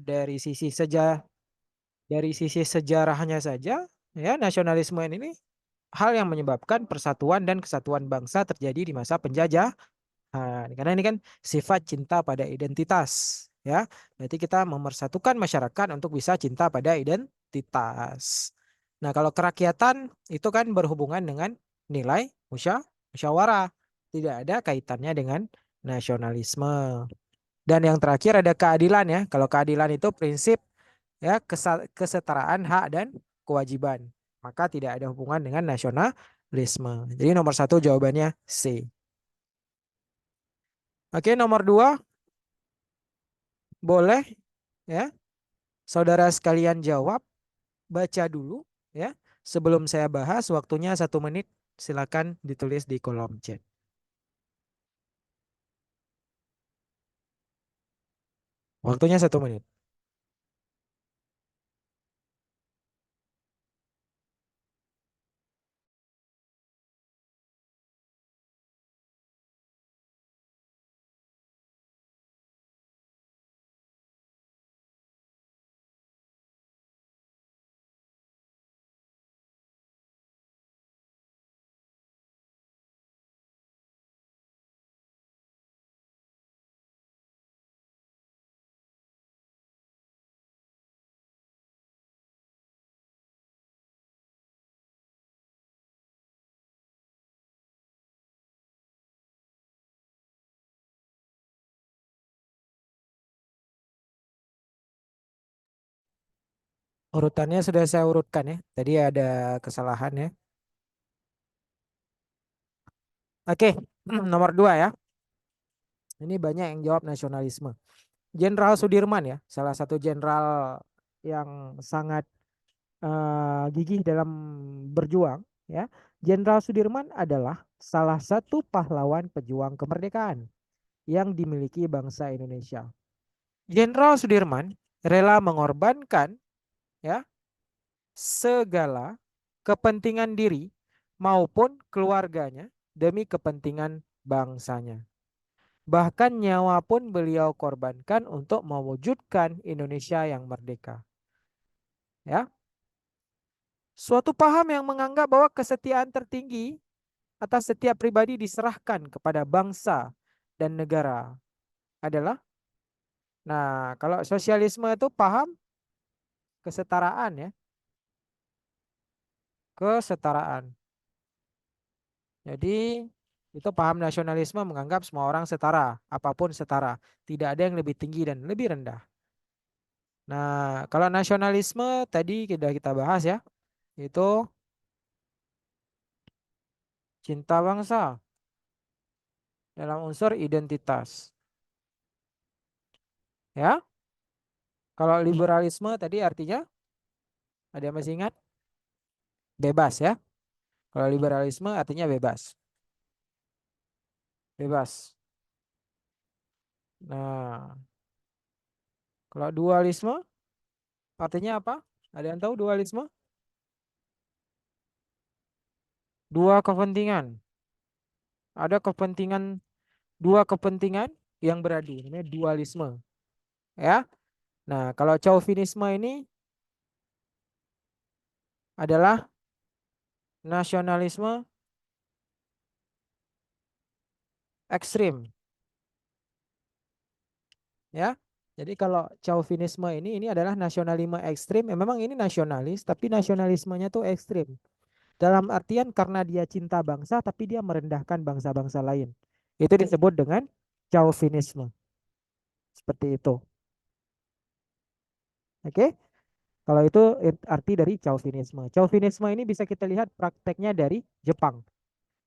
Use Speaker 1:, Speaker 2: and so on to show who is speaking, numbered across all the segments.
Speaker 1: dari sisi sejarahnya saja, ya nasionalisme ini hal yang menyebabkan persatuan dan kesatuan bangsa terjadi di masa penjajah. Nah, karena ini kan sifat cinta pada identitas, ya. Berarti kita memersatukan masyarakat untuk bisa cinta pada identitas. Nah, kalau kerakyatan itu kan berhubungan dengan nilai musyawarah, tidak ada kaitannya dengan nasionalisme. Dan yang terakhir ada keadilan ya. Kalau keadilan itu prinsip ya kesetaraan hak dan kewajiban. Maka tidak ada hubungan dengan nasionalisme. Jadi nomor satu jawabannya C. Oke, nomor dua boleh ya. Saudara sekalian jawab, baca dulu ya. Sebelum saya bahas, waktunya 1 menit. Silakan ditulis di kolom chat. Waktunya 1 menit. Urutannya sudah saya urutkan ya. Tadi ada kesalahan ya. Oke, nomor dua ya. Ini banyak yang jawab nasionalisme. Jenderal Sudirman ya, salah satu jenderal yang sangat gigih dalam berjuang ya. Jenderal Sudirman adalah salah satu pahlawan pejuang kemerdekaan yang dimiliki bangsa Indonesia. Jenderal Sudirman rela mengorbankan ya segala kepentingan diri maupun keluarganya demi kepentingan bangsanya. Bahkan nyawa pun beliau korbankan untuk mewujudkan Indonesia yang merdeka. Ya, suatu paham yang menganggap bahwa kesetiaan tertinggi atas setiap pribadi diserahkan kepada bangsa dan negara adalah, nah kalau sosialisme itu paham kesetaraan ya, kesetaraan. Jadi itu paham nasionalisme menganggap semua orang setara, apapun setara, tidak ada yang lebih tinggi dan lebih rendah. Nah, kalau nasionalisme tadi sudah kita bahas ya, itu cinta bangsa dalam unsur identitas. Ya, kalau liberalisme tadi artinya ada yang masih ingat? Bebas ya. Kalau liberalisme artinya bebas. Bebas. Nah, kalau dualisme artinya apa? Ada yang tahu dualisme? Dua kepentingan. Ada kepentingan, dua kepentingan yang beradu, namanya dualisme. Ya. Nah, kalau chauvinisme ini adalah nasionalisme ekstrim. Ya. Jadi kalau chauvinisme ini adalah nasionalisme ekstrim. Memang ini nasionalis, tapi nasionalismenya tuh ekstrim. Dalam artian karena dia cinta bangsa, tapi dia merendahkan bangsa-bangsa lain. Itu disebut dengan chauvinisme. Seperti itu. Oke? Kalau itu arti dari chauvinisme. Chauvinisme ini bisa kita lihat prakteknya dari Jepang.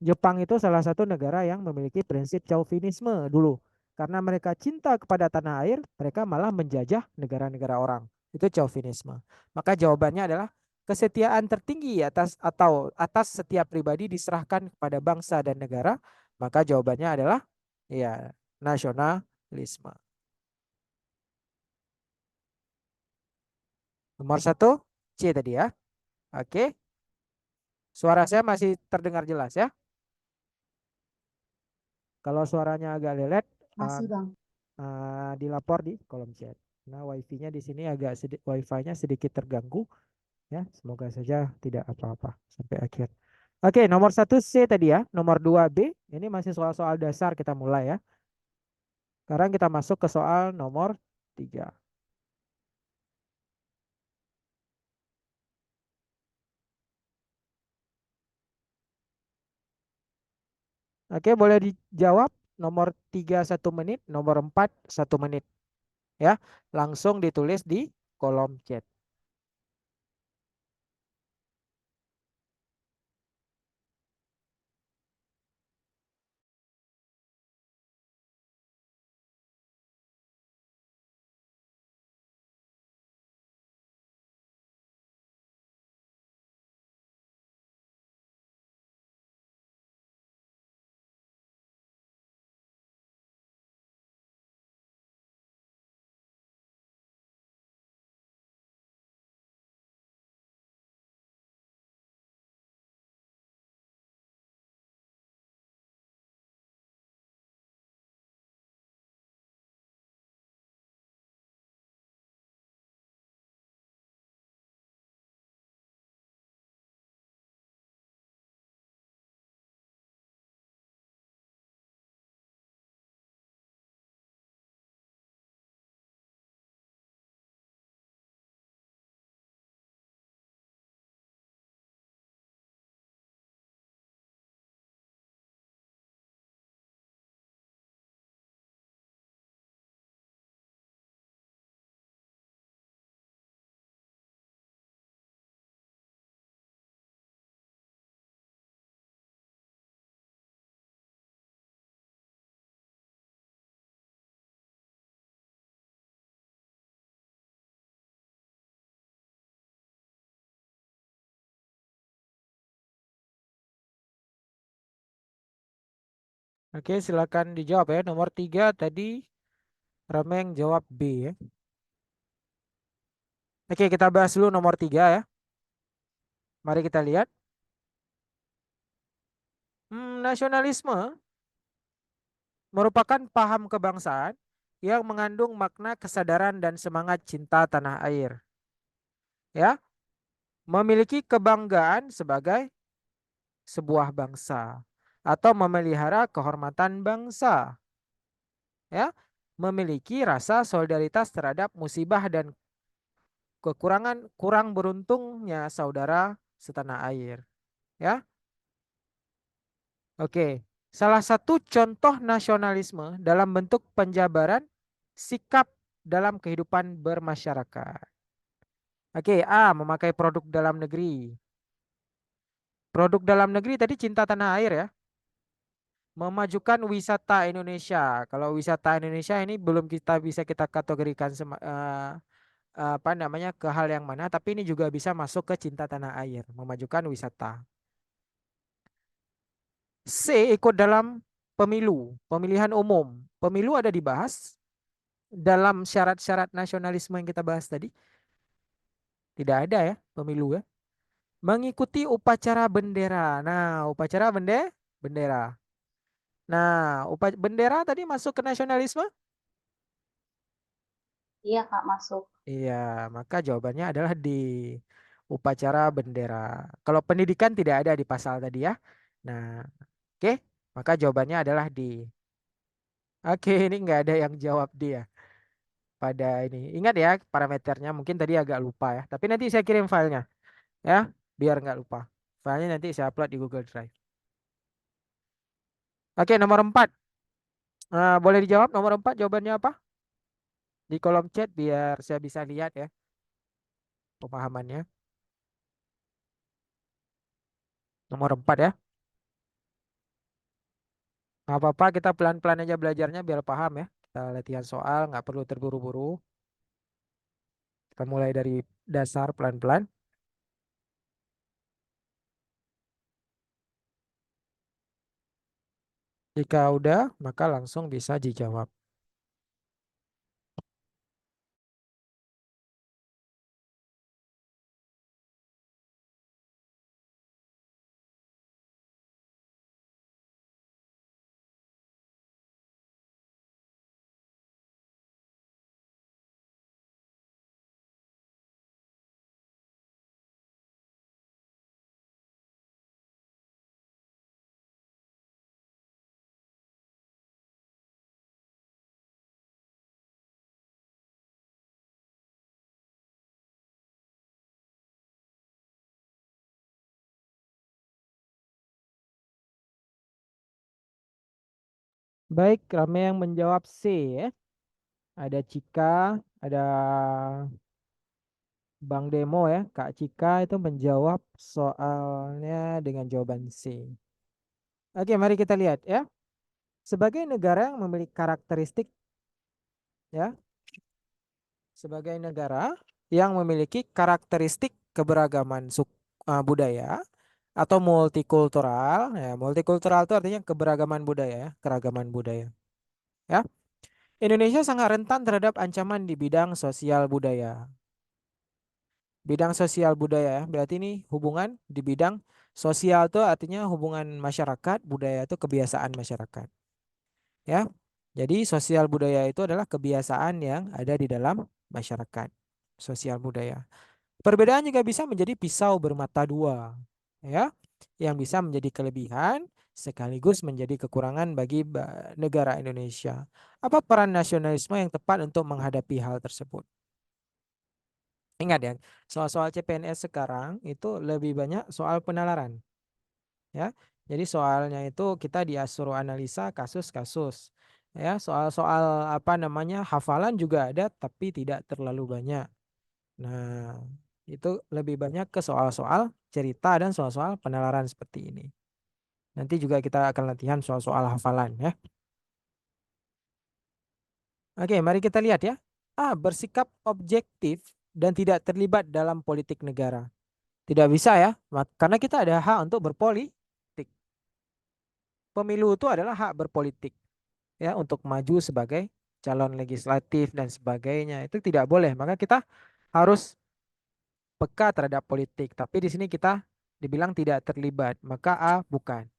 Speaker 1: Jepang itu salah satu negara yang memiliki prinsip chauvinisme dulu. Karena mereka cinta kepada tanah air, mereka malah menjajah negara-negara orang. Itu chauvinisme. Maka jawabannya adalah kesetiaan tertinggi atas setiap pribadi diserahkan kepada bangsa dan negara. Maka jawabannya adalah ya nasionalisme. Nomor satu C tadi ya. Oke. Suara saya masih terdengar jelas ya. Kalau suaranya agak lelet,
Speaker 2: Masih, Bang.
Speaker 1: dilapor di kolom chat. Nah, wifi-nya di sini wifi-nya sedikit terganggu ya. Semoga saja tidak apa-apa sampai akhir. Oke, nomor satu C tadi ya. Nomor dua B. Ini masih soal-soal dasar kita mulai ya. Sekarang kita masuk ke soal nomor tiga. Oke, boleh dijawab. Nomor tiga 1 menit, nomor empat 1 menit. Ya, langsung ditulis di kolom chat. Oke, silakan dijawab ya. Nomor tiga tadi Rameng jawab B ya. Oke, kita bahas dulu nomor tiga ya. Mari kita lihat. Nasionalisme merupakan paham kebangsaan yang mengandung makna kesadaran dan semangat cinta tanah air. Ya, memiliki kebanggaan sebagai sebuah bangsa atau memelihara kehormatan bangsa. Ya, memiliki rasa solidaritas terhadap musibah dan kekurangan kurang beruntungnya saudara setanah air. Ya, oke. Salah satu contoh nasionalisme dalam bentuk penjabaran sikap dalam kehidupan bermasyarakat. Oke, A, memakai produk dalam negeri. Produk dalam negeri tadi cinta tanah air ya. Memajukan wisata Indonesia. Kalau wisata Indonesia ini belum kita kategorikan apa namanya ke hal yang mana, tapi ini juga bisa masuk ke cinta tanah air, memajukan wisata. C, ikut dalam pemilu, pemilihan umum. Pemilu ada dibahas dalam syarat-syarat nasionalisme yang kita bahas tadi. Tidak ada ya pemilu ya. Mengikuti upacara bendera. Nah, upacara bendera. Nah, bendera tadi masuk ke nasionalisme?
Speaker 2: Iya, Kak, masuk.
Speaker 1: Iya, maka jawabannya adalah di upacara bendera. Kalau pendidikan tidak ada di pasal tadi ya. Nah, oke, maka jawabannya adalah di. Oke, ini nggak ada yang jawab dia pada ini. Ingat ya parameternya, mungkin tadi agak lupa ya. Tapi nanti saya kirim filenya ya, biar nggak lupa. Filenya nanti saya upload di Google Drive. Oke, nomor 4. Boleh dijawab nomor 4 jawabannya apa? Di kolom chat biar saya bisa lihat ya pemahamannya. Nomor 4 ya. Nggak apa-apa, kita pelan-pelan aja belajarnya biar paham ya. Kita latihan soal, nggak perlu terburu-buru. Kita mulai dari dasar pelan-pelan. Jika udah, maka langsung bisa dijawab. Baik, ramai yang menjawab C ya. Ada Cika, ada Bang Demo ya. Kak Cika itu menjawab soalnya dengan jawaban C. Oke, mari kita lihat ya. Sebagai negara yang memiliki karakteristik ya, sebagai negara yang memiliki karakteristik keberagaman budaya atau multikultural ya. Multikultural itu artinya keberagaman budaya ya, keragaman budaya. Ya. Indonesia sangat rentan terhadap ancaman di bidang sosial budaya. Bidang sosial budaya ya, berarti ini hubungan di bidang sosial itu artinya hubungan masyarakat, budaya itu kebiasaan masyarakat. Ya. Jadi sosial budaya itu adalah kebiasaan yang ada di dalam masyarakat. Sosial budaya. Perbedaan juga bisa menjadi pisau bermata dua, ya, yang bisa menjadi kelebihan sekaligus menjadi kekurangan bagi negara Indonesia. Apa peran nasionalisme yang tepat untuk menghadapi hal tersebut? Ingat ya, soal-soal CPNS sekarang itu lebih banyak soal penalaran, ya. Jadi soalnya itu kita disuruh analisa kasus-kasus, ya. Soal-soal apa namanya hafalan juga ada, tapi tidak terlalu banyak. Nah, itu lebih banyak ke soal-soal cerita dan soal-soal penalaran seperti ini. Nanti juga kita akan latihan soal-soal hafalan ya. Oke, mari kita lihat ya. A. Bersikap objektif dan tidak terlibat dalam politik negara. Tidak bisa ya, karena kita ada hak untuk berpolitik. Pemilu itu adalah hak berpolitik ya untuk maju sebagai calon legislatif dan sebagainya. Itu tidak boleh. Maka kita harus peka terhadap politik. Tapi di sini kita dibilang tidak terlibat. Maka A bukan.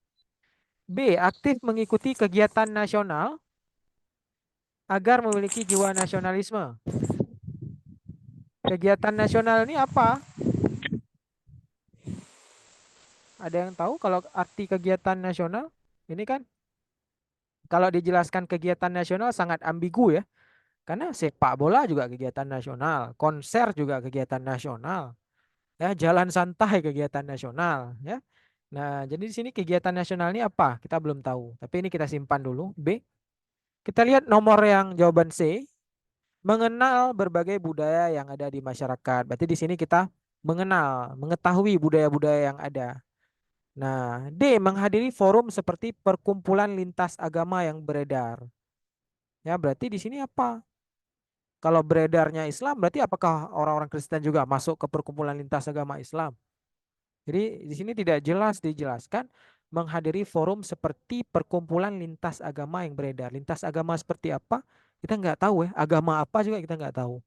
Speaker 1: B. Aktif mengikuti kegiatan nasional agar memiliki jiwa nasionalisme. Kegiatan nasional ini apa? Ada yang tahu kalau arti kegiatan nasional? Ini kan kalau dijelaskan kegiatan nasional sangat ambigu ya. Karena sepak bola juga kegiatan nasional, konser juga kegiatan nasional, ya jalan santai kegiatan nasional, ya. Nah, jadi di sini kegiatan nasional ini apa? Kita belum tahu. Tapi ini kita simpan dulu. B. Kita lihat nomor yang jawaban C. Mengenal berbagai budaya yang ada di masyarakat. Berarti di sini kita mengenal, mengetahui budaya-budaya yang ada. Nah, D. Menghadiri forum seperti perkumpulan lintas agama yang beredar. Ya, berarti di sini apa? Kalau beredarnya Islam, berarti apakah orang-orang Kristen juga masuk ke perkumpulan lintas agama Islam? Jadi di sini tidak jelas dijelaskan menghadiri forum seperti perkumpulan lintas agama yang beredar. Lintas agama seperti apa? Kita nggak tahu ya. Agama apa juga kita nggak tahu.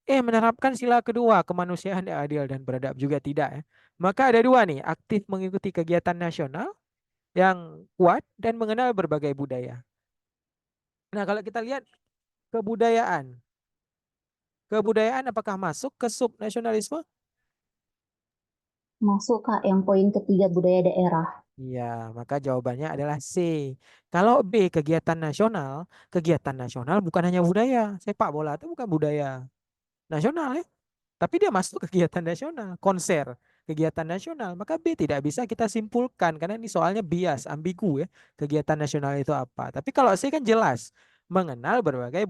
Speaker 1: Menerapkan sila kedua, kemanusiaan yang adil dan beradab juga tidak ya. Maka ada dua nih, aktif mengikuti kegiatan nasional yang kuat dan mengenal berbagai budaya. Nah, kalau kita lihat kebudayaan, kebudayaan apakah masuk ke sub nasionalisme?
Speaker 2: Masuk Kak, yang poin ketiga budaya daerah.
Speaker 1: Iya, maka jawabannya adalah C. Kalau B, kegiatan nasional bukan hanya budaya. Sepak bola itu bukan budaya nasional ya. Tapi dia masuk kegiatan nasional, konser, kegiatan nasional. Maka B tidak bisa kita simpulkan karena ini soalnya bias, ambigu ya. Kegiatan nasional itu apa? Tapi kalau C kan jelas, mengenal berbagai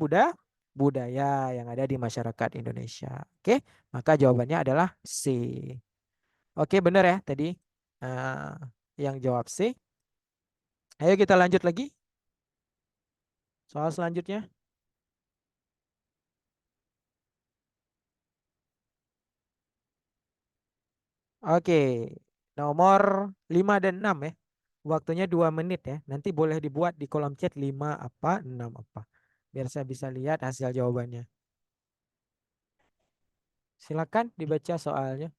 Speaker 1: budaya yang ada di masyarakat Indonesia. Oke, maka jawabannya adalah C. Oke, benar ya tadi eh, yang jawab C. Ayo kita lanjut lagi soal selanjutnya. Oke, nomor 5 dan 6 ya. Waktunya 2 menit ya. Nanti boleh dibuat di kolom chat 5 apa, 6 apa. Biar saya bisa lihat hasil jawabannya. Silakan dibaca soalnya.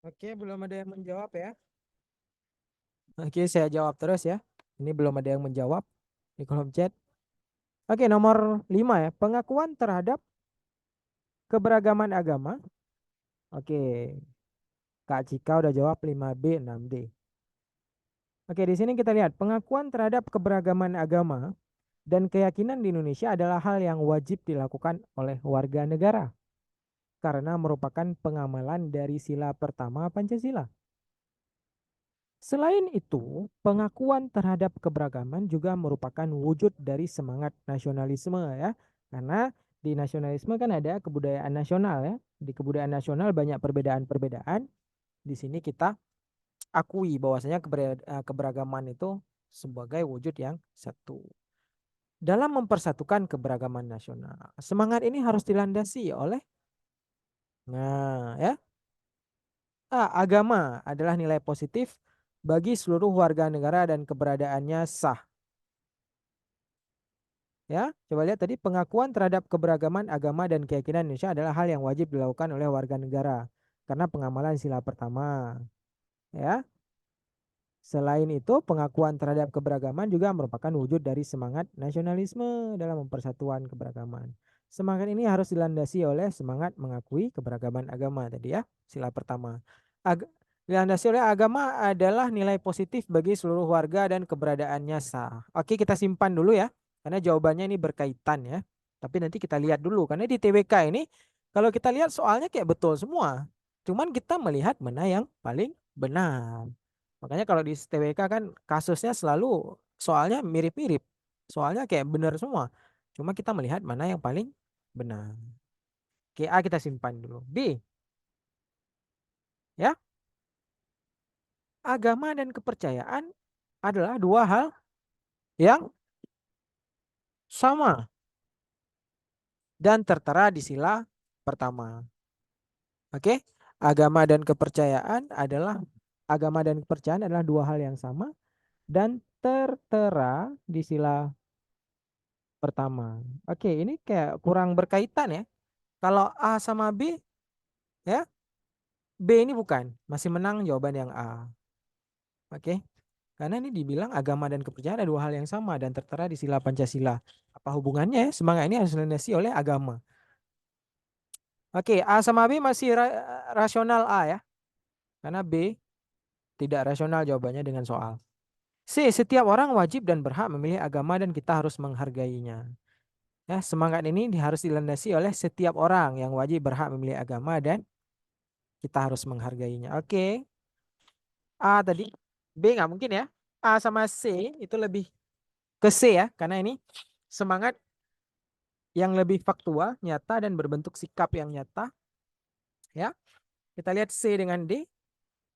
Speaker 1: Oke, belum ada yang menjawab ya. Oke, saya jawab terus ya. Ini belum ada yang menjawab di kolom chat. Oke, nomor 5 ya. Pengakuan terhadap keberagaman agama. Oke, Kak Cika udah jawab 5B, 6D. Oke, di sini kita lihat pengakuan terhadap keberagaman agama dan keyakinan di Indonesia adalah hal yang wajib dilakukan oleh warga negara karena merupakan pengamalan dari sila pertama Pancasila. Selain itu, pengakuan terhadap keberagaman juga merupakan wujud dari semangat nasionalisme ya. Karena di nasionalisme kan ada kebudayaan nasional ya. Di kebudayaan nasional banyak perbedaan-perbedaan. Di sini kita akui bahwasanya keberagaman itu sebagai wujud yang satu. Dalam mempersatukan keberagaman nasional. Semangat ini harus dilandasi oleh ya, agama adalah nilai positif bagi seluruh warga negara dan keberadaannya sah. Ya, coba lihat tadi pengakuan terhadap keberagaman agama dan keyakinan Indonesia adalah hal yang wajib dilakukan oleh warga negara karena pengamalan sila pertama. Ya, selain itu, pengakuan terhadap keberagaman juga merupakan wujud dari semangat nasionalisme dalam mempersatuan keberagaman. Semangat ini harus dilandasi oleh semangat mengakui keberagaman agama tadi ya, sila pertama. Dilandasi oleh agama adalah nilai positif bagi seluruh warga dan keberadaannya sah. Oke, kita simpan dulu ya, karena jawabannya ini berkaitan ya. Tapi nanti kita lihat dulu, karena di TWK ini, kalau kita lihat soalnya kayak betul semua. Cuman kita melihat mana yang paling benar. Makanya kalau di TWK kan kasusnya selalu soalnya mirip-mirip. Soalnya kayak benar semua. Cuma kita melihat mana yang paling benar. Oke, A kita simpan dulu. B, ya. Agama dan kepercayaan adalah dua hal yang sama dan tertera di sila pertama. Oke? Agama dan kepercayaan adalah dua hal yang sama dan tertera di sila pertama. Oke, ini kayak kurang berkaitan ya. Kalau A sama B, ya, B ini bukan, masih menang jawaban yang A. Oke, karena ini dibilang agama dan kepercayaan ada dua hal yang sama dan tertera di sila Pancasila. Apa hubungannya ya? Semangat ini harus dilandasi oleh agama. Oke, A sama B masih rasional A ya, karena B tidak rasional jawabannya dengan soal. C, setiap orang wajib dan berhak memilih agama dan kita harus menghargainya. Ya, semangat ini harus dilandasi oleh setiap orang yang wajib berhak memilih agama dan kita harus menghargainya. Oke. A tadi, B nggak mungkin ya. A sama C itu lebih ke C ya, karena ini semangat yang lebih faktual, nyata dan berbentuk sikap yang nyata. Ya, kita lihat C dengan D.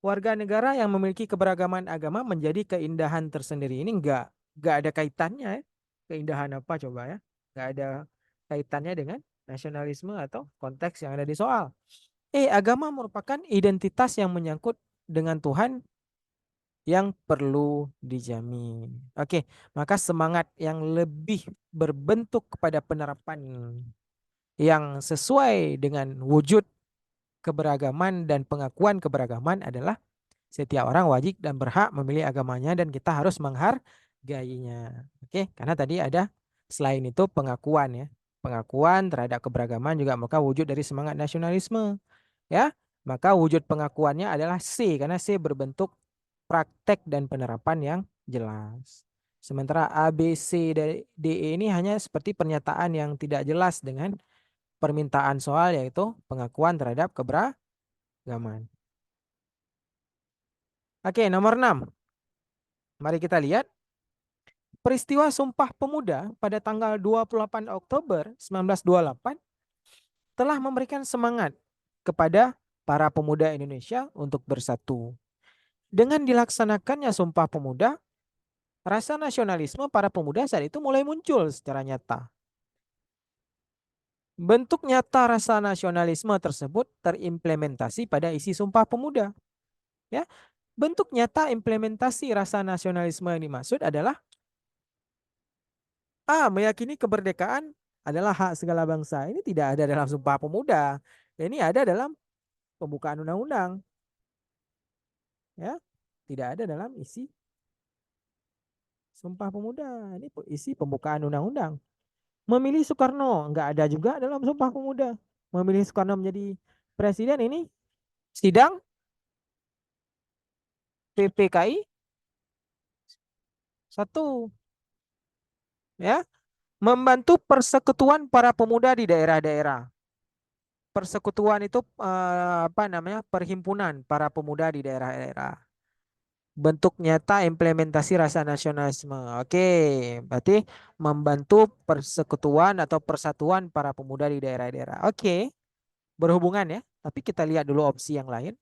Speaker 1: Warga negara yang memiliki keberagaman agama menjadi keindahan tersendiri. Ini nggak ada kaitannya ya. Keindahan apa coba ya? Nggak ada kaitannya dengan nasionalisme atau konteks yang ada di soal. Agama merupakan identitas yang menyangkut dengan Tuhan yang perlu dijamin. Oke, maka semangat yang lebih berbentuk kepada penerapan yang sesuai dengan wujud keberagaman dan pengakuan keberagaman adalah setiap orang wajib dan berhak memilih agamanya dan kita harus menghargainya. Oke, karena tadi ada selain itu pengakuan ya. Pengakuan terhadap keberagaman juga maka wujud dari semangat nasionalisme. Ya, maka wujud pengakuannya adalah C karena C berbentuk praktek dan penerapan yang jelas. Sementara A, B, C, D, E ini hanya seperti pernyataan yang tidak jelas dengan permintaan soal yaitu pengakuan terhadap keberagaman. Oke, nomor 6. Mari kita lihat. Peristiwa Sumpah Pemuda pada tanggal 28 Oktober 1928 telah memberikan semangat kepada para pemuda Indonesia untuk bersatu. Dengan dilaksanakannya Sumpah Pemuda, rasa nasionalisme para pemuda saat itu mulai muncul secara nyata. Bentuk nyata rasa nasionalisme tersebut terimplementasi pada isi Sumpah Pemuda. Ya, bentuk nyata implementasi rasa nasionalisme yang dimaksud adalah A, meyakini kemerdekaan adalah hak segala bangsa. Ini tidak ada dalam Sumpah Pemuda. Ini ada dalam pembukaan undang-undang. Ya, tidak ada dalam isi Sumpah Pemuda. Ini isi pembukaan undang-undang. Memilih Soekarno nggak ada juga dalam Sumpah Pemuda. Memilih Soekarno menjadi presiden ini sidang PPKI satu, ya, membantu persekutuan para pemuda di daerah-daerah. Persekutuan itu apa namanya? Perhimpunan para pemuda di daerah-daerah. Bentuk nyata implementasi rasa nasionalisme. Oke, berarti membantu persekutuan atau persatuan para pemuda di daerah-daerah. Oke, berhubungan ya. Tapi kita lihat dulu opsi yang lain.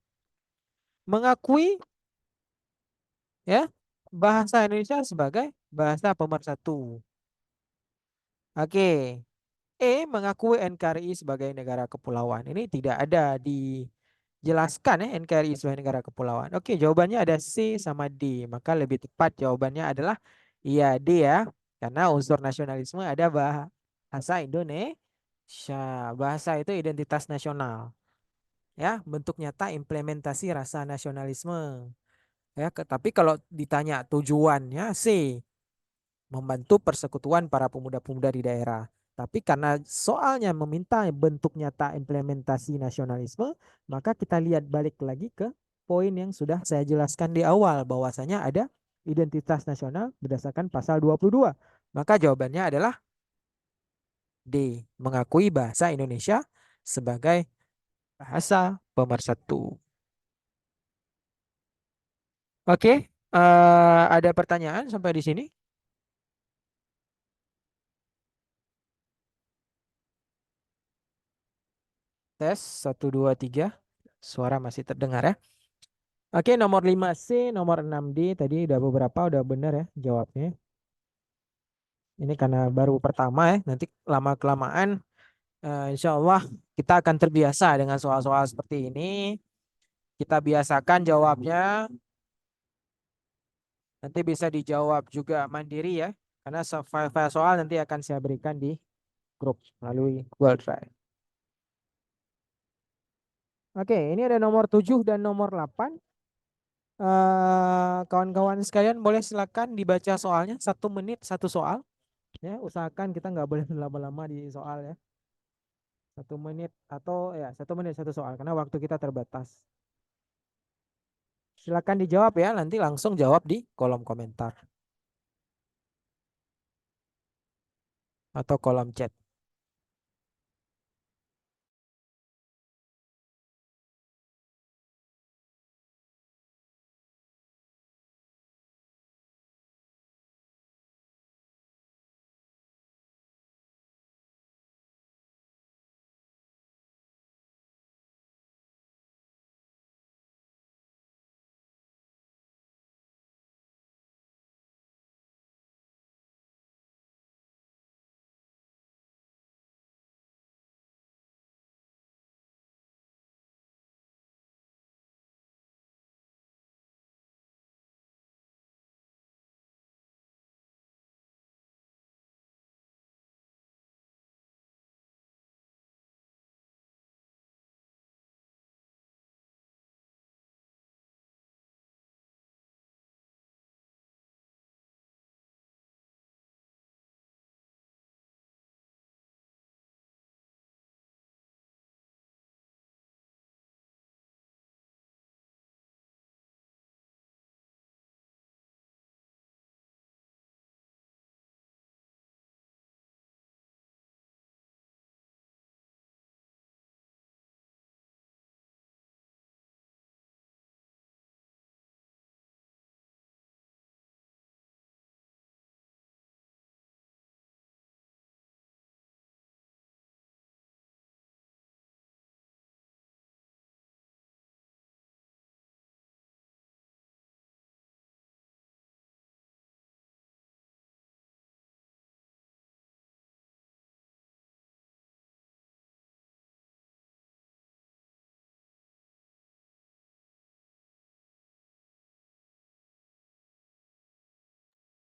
Speaker 1: Mengakui, ya, bahasa Indonesia sebagai bahasa pemersatu. Oke. Mengakui NKRI sebagai negara kepulauan. Ini tidak ada dijelaskan ya NKRI sebagai negara kepulauan. Oke, jawabannya ada C sama D. Maka lebih tepat jawabannya adalah iya D ya. Karena unsur nasionalisme ada bahasa Indonesia. Bahasa itu identitas nasional. Ya, bentuk nyata implementasi rasa nasionalisme. Ya, tapi kalau ditanya tujuannya C, membantu persekutuan para pemuda-pemuda di daerah. Tapi karena soalnya meminta bentuk nyata implementasi nasionalisme, maka kita lihat balik lagi ke poin yang sudah saya jelaskan di awal bahwasanya ada identitas nasional berdasarkan pasal 22. Maka jawabannya adalah D, mengakui bahasa Indonesia sebagai bahasa pemersatu. Oke, ada pertanyaan sampai di sini? Tes 1 2 3. Suara masih terdengar ya? Oke, nomor 5C, nomor 6D tadi udah beberapa udah benar ya jawabnya. Ini karena baru pertama ya, nanti lama-kelamaan insya Allah kita akan terbiasa dengan soal-soal seperti ini. Kita biasakan jawabnya, nanti bisa dijawab juga mandiri ya. Karena file-file soal nanti akan saya berikan di grup melalui Google Drive. Oke, ini ada nomor 7 dan nomor 8. Kawan-kawan sekalian boleh silakan dibaca soalnya 1 menit 1 soal. Ya, usahakan kita nggak boleh lama-lama di soal ya. 1 menit atau ya 1 menit 1 soal karena waktu kita terbatas. Silakan dijawab ya, nanti langsung jawab di kolom komentar atau kolom chat.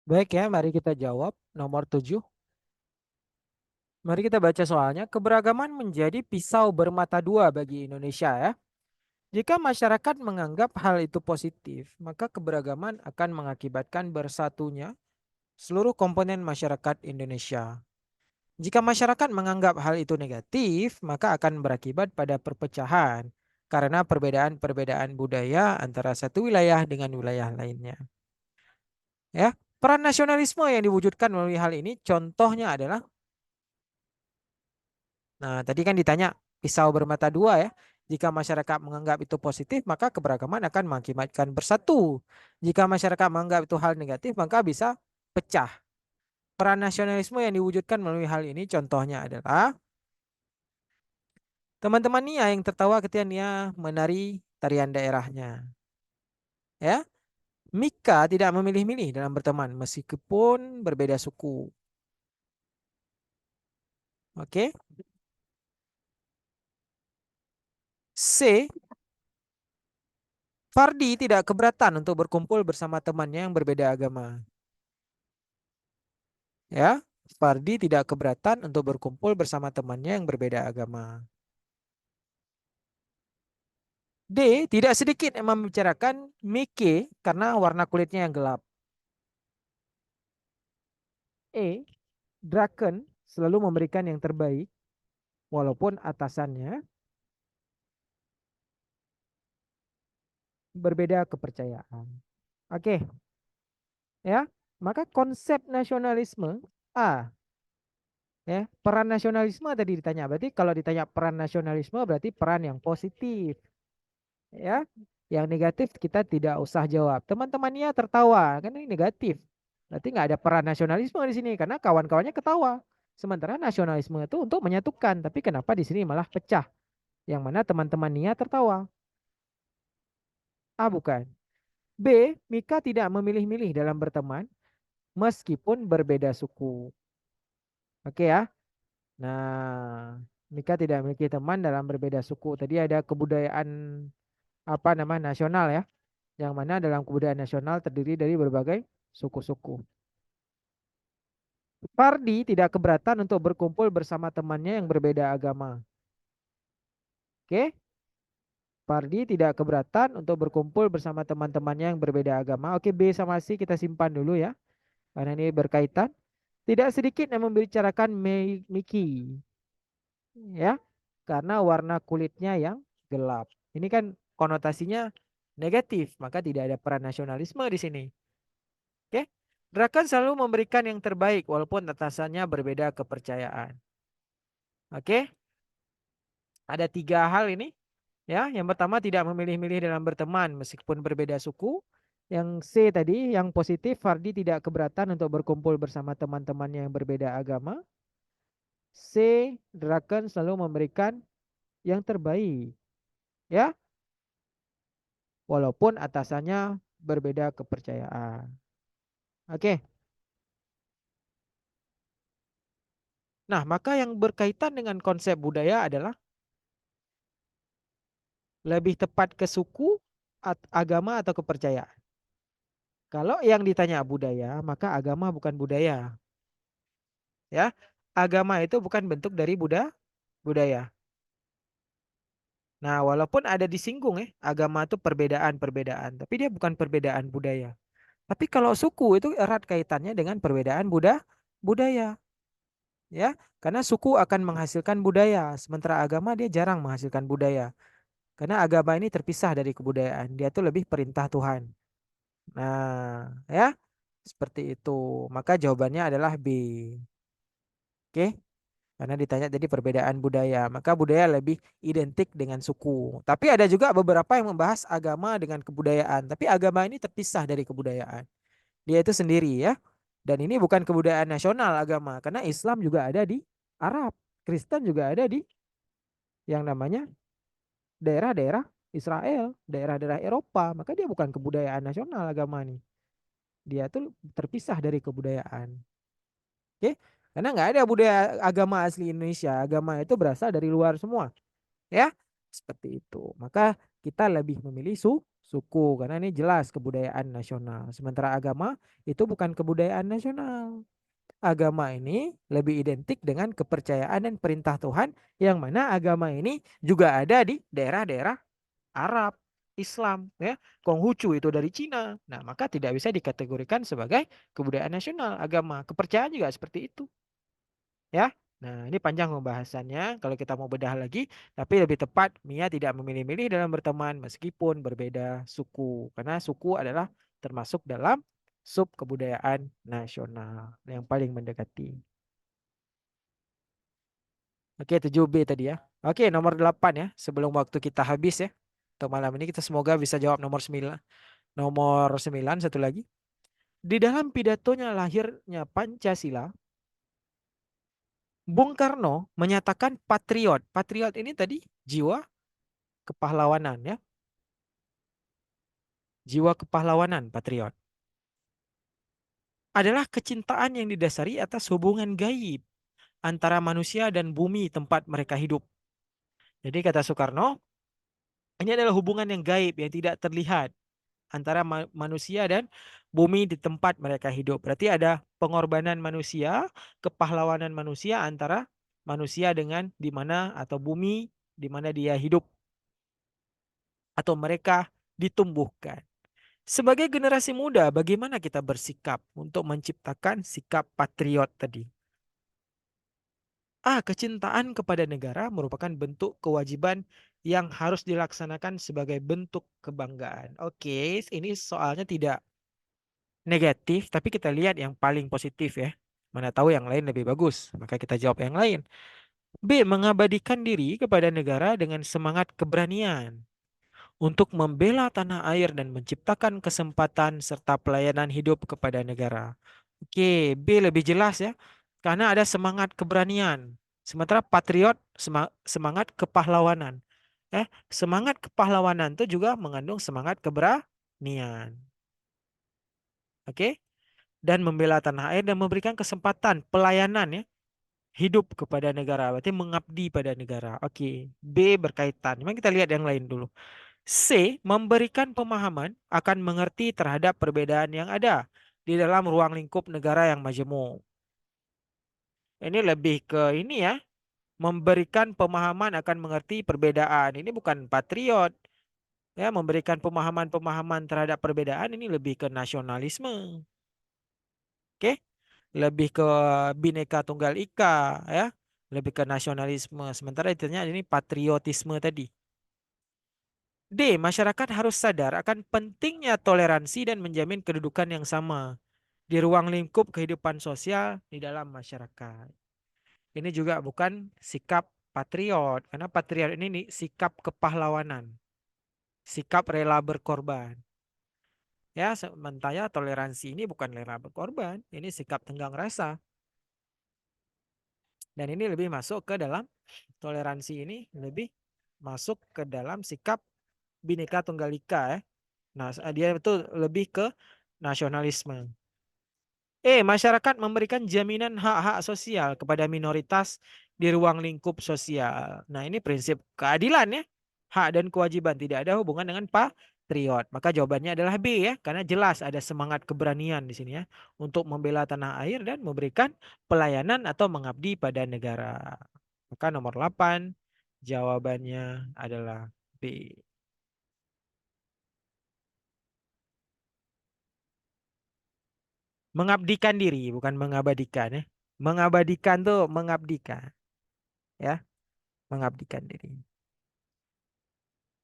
Speaker 1: Baik ya, mari kita jawab nomor 7. Mari kita baca soalnya. Keberagaman menjadi pisau bermata dua bagi Indonesia ya. Jika masyarakat menganggap hal itu positif, maka keberagaman akan mengakibatkan bersatunya seluruh komponen masyarakat Indonesia. Jika masyarakat menganggap hal itu negatif, maka akan berakibat pada perpecahan karena perbedaan-perbedaan budaya antara satu wilayah dengan wilayah lainnya. Ya, peran nasionalisme yang diwujudkan melalui hal ini contohnya adalah, nah tadi kan ditanya pisau bermata dua ya. Jika masyarakat menganggap itu positif, maka keberagaman akan mengakibatkan bersatu. Jika masyarakat menganggap itu hal negatif, maka bisa pecah. Peran nasionalisme yang diwujudkan melalui hal ini contohnya adalah teman-teman Nia yang tertawa ketika Nia menari tarian daerahnya. Ya, Mika tidak memilih-milih dalam berteman meskipun berbeda suku. Oke. C. Fardi tidak keberatan untuk berkumpul bersama temannya yang berbeda agama. Ya, Fardi tidak keberatan untuk berkumpul bersama temannya yang berbeda agama. D. Tidak sedikit yang membicarakan Mike karena warna kulitnya yang gelap. E. Draken selalu memberikan yang terbaik walaupun atasannya berbeda kepercayaan. Oke, ya. Maka konsep nasionalisme A, ya. Peran nasionalisme tadi ditanya. Berarti kalau ditanya peran nasionalisme berarti peran yang positif, ya. Yang negatif kita tidak usah jawab. Teman-temannya tertawa, kan ini negatif. Berarti nggak ada peran nasionalisme di sini karena kawan-kawannya ketawa. Sementara nasionalisme itu untuk menyatukan, tapi kenapa di sini malah pecah? Yang mana teman-teman Nia tertawa. A bukan. B. Mika tidak memilih-milih dalam berteman meskipun berbeda suku. Oke ya. Nah, Mika tidak memiliki teman dalam berbeda suku. Tadi ada kebudayaan apa nama nasional ya. Yang mana dalam kebudayaan nasional terdiri dari berbagai suku-suku. Fardi tidak keberatan untuk berkumpul bersama temannya yang berbeda agama. Oke. Fardi tidak keberatan untuk berkumpul bersama teman-temannya yang berbeda agama. Oke, B sama C kita simpan dulu ya. Karena ini berkaitan. Tidak sedikit yang membicarakan Mickey, ya, karena warna kulitnya yang gelap. Ini kan konotasinya negatif, maka tidak ada peran nasionalisme di sini. Oke, Drakan selalu memberikan yang terbaik walaupun atasannya berbeda kepercayaan. Oke, ada 3 hal ini. Ya, yang pertama tidak memilih-milih dalam berteman meskipun berbeda suku. Yang C tadi, yang positif, Fardi tidak keberatan untuk berkumpul bersama teman-temannya yang berbeda agama. C. Draken selalu memberikan yang terbaik. Ya, walaupun atasannya berbeda kepercayaan. Oke. Nah, maka yang berkaitan dengan konsep budaya adalah lebih tepat ke suku, agama atau kepercayaan. Kalau yang ditanya budaya, maka agama bukan budaya. Ya, agama itu bukan bentuk dari budaya. Nah, walaupun ada disinggung ya, agama itu perbedaan-perbedaan, tapi dia bukan perbedaan budaya. Tapi kalau suku itu erat kaitannya dengan perbedaan budaya, ya. Karena suku akan menghasilkan budaya, sementara agama dia jarang menghasilkan budaya. Karena agama ini terpisah dari kebudayaan, dia tuh lebih perintah Tuhan. Nah, ya, seperti itu. Maka jawabannya adalah B. Oke. Karena ditanya tadi perbedaan budaya, maka budaya lebih identik dengan suku. Tapi ada juga beberapa yang membahas agama dengan kebudayaan, tapi agama ini terpisah dari kebudayaan. Dia itu sendiri ya. Dan ini bukan kebudayaan nasional agama, karena Islam juga ada di Arab, Kristen juga ada di yang namanya daerah-daerah Israel, daerah-daerah Eropa, maka dia bukan kebudayaan nasional agama nih. Dia tuh terpisah dari kebudayaan. Oke? Karena nggak ada budaya agama asli Indonesia, agama itu berasal dari luar semua. Ya, seperti itu. Maka kita lebih memilih suku karena ini jelas kebudayaan nasional. Sementara agama itu bukan kebudayaan nasional. Agama ini lebih identik dengan kepercayaan dan perintah Tuhan yang mana agama ini juga ada di daerah-daerah Arab, Islam, ya. Konghucu itu dari Cina. Nah, maka tidak bisa dikategorikan sebagai kebudayaan nasional, agama. Kepercayaan juga seperti itu, ya. Nah, ini panjang pembahasannya kalau kita mau bedah lagi, tapi lebih tepat Mia tidak memilih-milih dalam berteman meskipun berbeda suku, karena suku adalah termasuk dalam sub kebudayaan nasional yang paling mendekati. Oke, 7B tadi ya. Oke, nomor 8 ya. Sebelum waktu kita habis ya. Untuk malam ini kita semoga bisa jawab nomor 9. Nomor 9 satu lagi. Di dalam pidatonya lahirnya Pancasila, Bung Karno menyatakan patriot. Patriot ini tadi jiwa kepahlawanan ya. Jiwa kepahlawanan, patriot. Adalah kecintaan yang didasari atas hubungan gaib antara manusia dan bumi tempat mereka hidup. Jadi kata Soekarno, ini adalah hubungan yang gaib yang tidak terlihat antara manusia dan bumi di tempat mereka hidup. Berarti ada pengorbanan manusia, kepahlawanan manusia antara manusia dengan di mana atau bumi di mana dia hidup atau mereka ditumbuhkan. Sebagai generasi muda, bagaimana kita bersikap untuk menciptakan sikap patriot tadi? Kecintaan kepada negara merupakan bentuk kewajiban yang harus dilaksanakan sebagai bentuk kebanggaan. Oke, ini soalnya tidak negatif, tapi kita lihat yang paling positif ya. Mana tahu yang lain lebih bagus, maka kita jawab yang lain. B. Mengabadikan diri kepada negara dengan semangat keberanian untuk membela tanah air dan menciptakan kesempatan serta pelayanan hidup kepada negara. Oke, B lebih jelas ya. Karena ada semangat keberanian. Sementara patriot semangat kepahlawanan. Semangat kepahlawanan itu juga mengandung semangat keberanian. Oke? Dan membela tanah air dan memberikan kesempatan pelayanan ya hidup kepada negara, berarti mengabdi pada negara. Oke, B berkaitan. Memang kita lihat yang lain dulu. C memberikan pemahaman akan mengerti terhadap perbedaan yang ada di dalam ruang lingkup negara yang majemuk. Ini lebih ke ini ya, memberikan pemahaman akan mengerti perbedaan. Ini bukan patriot. Ya, memberikan pemahaman-pemahaman terhadap perbedaan ini lebih ke nasionalisme. Oke? Lebih ke Bhinneka Tunggal Ika ya, lebih ke nasionalisme. Sementara itunya ini patriotisme tadi. D. Masyarakat harus sadar akan pentingnya toleransi dan menjamin kedudukan yang sama di ruang lingkup kehidupan sosial di dalam masyarakat. Ini juga bukan sikap patriot, karena patriot ini sikap kepahlawanan, sikap rela berkorban. Ya, sementara toleransi ini bukan rela berkorban, ini sikap tenggang rasa. Dan ini lebih masuk ke dalam toleransi ini lebih masuk ke dalam sikap Bhinneka Tunggal Ika ya. Nah, dia itu lebih ke nasionalisme. Masyarakat memberikan jaminan hak-hak sosial kepada minoritas di ruang lingkup sosial. Nah, ini prinsip keadilan ya. Hak dan kewajiban tidak ada hubungan dengan patriot. Maka jawabannya adalah B ya, karena jelas ada semangat keberanian di sini ya untuk membela tanah air dan memberikan pelayanan atau mengabdi pada negara. Maka nomor 8 jawabannya adalah B. Mengabdikan diri, bukan mengabadikan ya. Mengabadikan tuh mengabdikan ya, mengabdikan diri.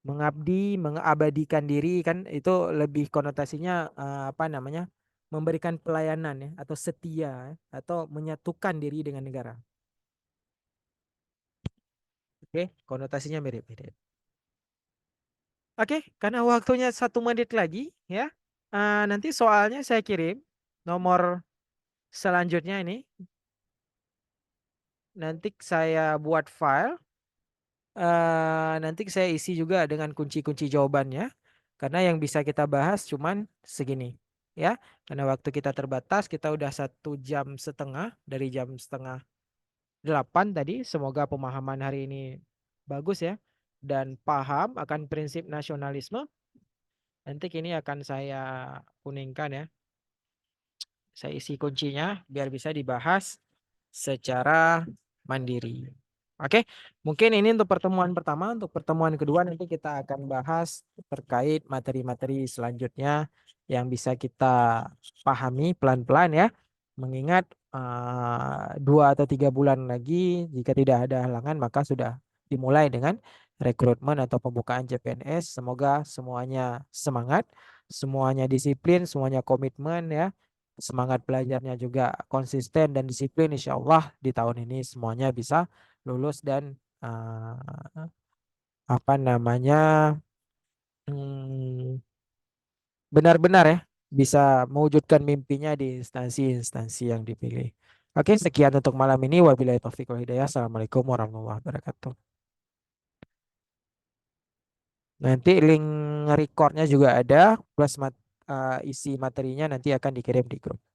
Speaker 1: Mengabdi, mengabadikan diri kan itu lebih konotasinya apa namanya? Memberikan pelayanan ya atau setia ya, atau menyatukan diri dengan negara. Oke, konotasinya mirip-mirip. Oke, karena waktunya 1 menit lagi ya. Nanti soalnya saya kirim nomor selanjutnya ini. Nanti saya buat file. Nanti saya isi juga dengan kunci-kunci jawabannya. Karena yang bisa kita bahas cuman segini. Ya, karena waktu kita terbatas, kita udah 1 jam setengah dari jam setengah 8 tadi. Semoga pemahaman hari ini bagus ya. Dan paham akan prinsip nasionalisme. Nanti ini akan saya kuningkan ya. Saya isi kuncinya biar bisa dibahas secara mandiri. Oke, mungkin ini untuk pertemuan pertama. Untuk pertemuan kedua nanti kita akan bahas terkait materi-materi selanjutnya yang bisa kita pahami pelan-pelan ya. Mengingat 2 atau 3 bulan lagi, jika tidak ada halangan, maka sudah dimulai dengan rekrutmen atau pembukaan CPNS. Semoga semuanya semangat, semuanya disiplin, semuanya komitmen ya. Semangat belajarnya juga konsisten dan disiplin. Insya Allah di tahun ini semuanya bisa lulus dan apa namanya hmm, benar-benar ya bisa mewujudkan mimpinya di instansi-instansi yang dipilih. Oke, sekian untuk malam ini. Wabillahi taufiq wal hidayah. Assalamualaikum warahmatullahi wabarakatuh. Nanti link recordnya juga ada plus isi materinya nanti akan dikirim di grup.